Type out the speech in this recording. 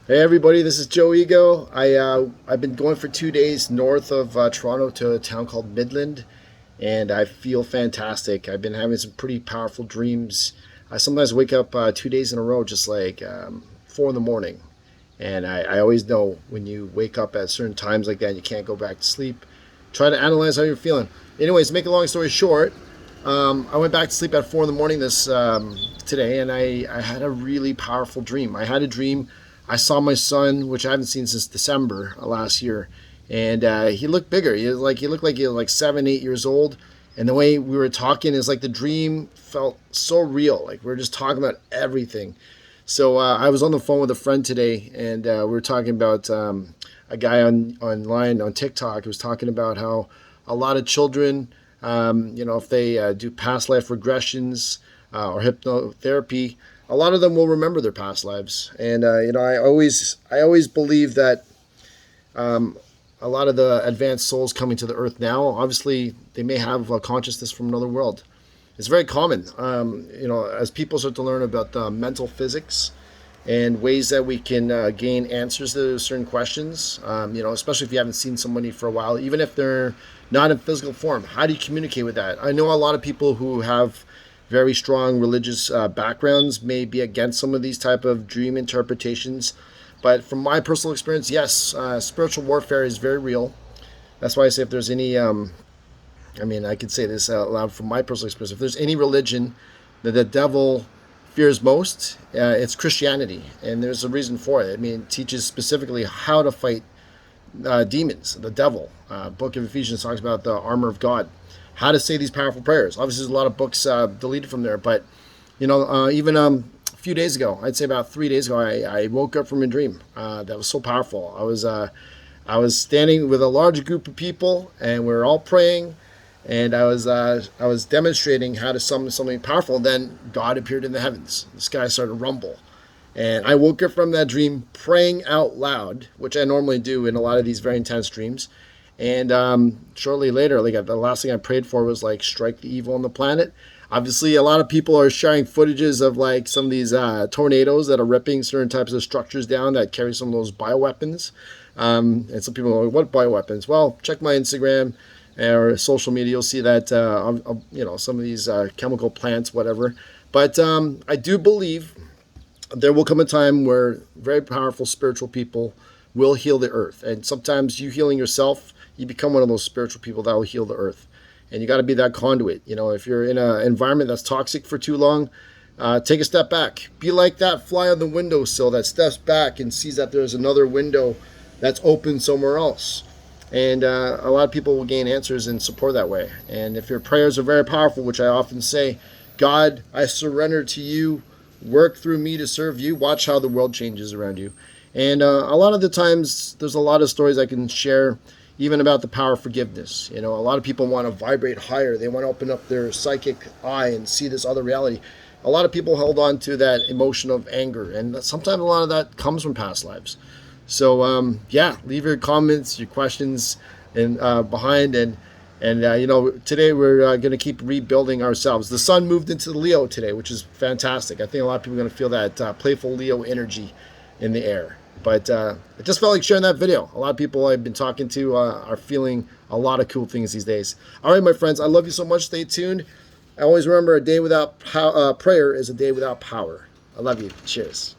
Hey everybody, this is Joe Ego. I've been going for 2 days north of Toronto to a town called Midland, and I feel fantastic. I've been having some pretty powerful dreams. I sometimes wake up 2 days in a row, just like 4 in the morning, and I always know when you wake up at certain times like that, and you can't go back to sleep. Try to analyze how you're feeling. Anyways, make a long story short, I went back to sleep at 4 in the morning this today, and I had a really powerful dream. I had a dream. I saw my son, which I haven't seen since December last year, and he looked bigger. He looked like he was like 7, 8 years old, and the way we were talking is like the dream felt so real. Like we were just talking about everything. So I was on the phone with a friend today, and we were talking about a guy online on TikTok who was talking about how a lot of children, if they do past life regressions or hypnotherapy, a lot of them will remember their past lives. And I always believe that a lot of the advanced souls coming to the earth now, obviously, they may have a consciousness from another world. It's very common, as people start to learn about the mental physics and ways that we can gain answers to certain questions. Especially if you haven't seen somebody for a while, even if they're not in physical form. How do you communicate with that? I know a lot of people who have very strong religious backgrounds may be against some of these type of dream interpretations, but from my personal experience, yes, spiritual warfare is very real. That's why I say if there's any, I could say this out loud from my personal experience. If there's any religion that the devil fears most, it's Christianity, and there's a reason for it. It teaches specifically how to fight demons, the devil. Book of Ephesians talks about the armor of God, how to say these powerful prayers. Obviously, there's a lot of books deleted from there, but even a few days ago, I'd say about 3 days ago, I woke up from a dream that was so powerful. I was standing with a large group of people, and we were all praying, and I was demonstrating how to summon something powerful. And then God appeared in the heavens. The sky started to rumble. And I woke up from that dream praying out loud, which I normally do in a lot of these very intense dreams. And shortly later, the last thing I prayed for was like strike the evil on the planet. Obviously, a lot of people are sharing footages of like some of these tornadoes that are ripping certain types of structures down that carry some of those bioweapons. And some people are like, what bioweapons? Well, check my Instagram or social media. You'll see that, some of these chemical plants, whatever. But I do believe there will come a time where very powerful spiritual people will heal the earth. And sometimes you healing yourself, you become one of those spiritual people that will heal the earth. And you got to be that conduit. If you're in an environment that's toxic for too long, take a step back. Be like that fly on the windowsill that steps back and sees that there's another window that's open somewhere else. And a lot of people will gain answers and support that way. And if your prayers are very powerful, which I often say, God, I surrender to you. Work through me to serve you. Watch how the world changes around you. And a lot of the times, there's a lot of stories I can share, even about the power of forgiveness. A lot of people want to vibrate higher. They want to open up their psychic eye and see this other reality. A lot of people held on to that emotion of anger. And sometimes a lot of that comes from past lives. So, leave your comments, your questions and behind. And today we're going to keep rebuilding ourselves. The sun moved into the Leo today, which is fantastic. I think a lot of people are going to feel that playful Leo energy in the air. But I just felt like sharing that video. A lot of people I've been talking to are feeling a lot of cool things these days. All right, my friends, I love you so much. Stay tuned. I always remember a day without prayer is a day without power. I love you. Cheers.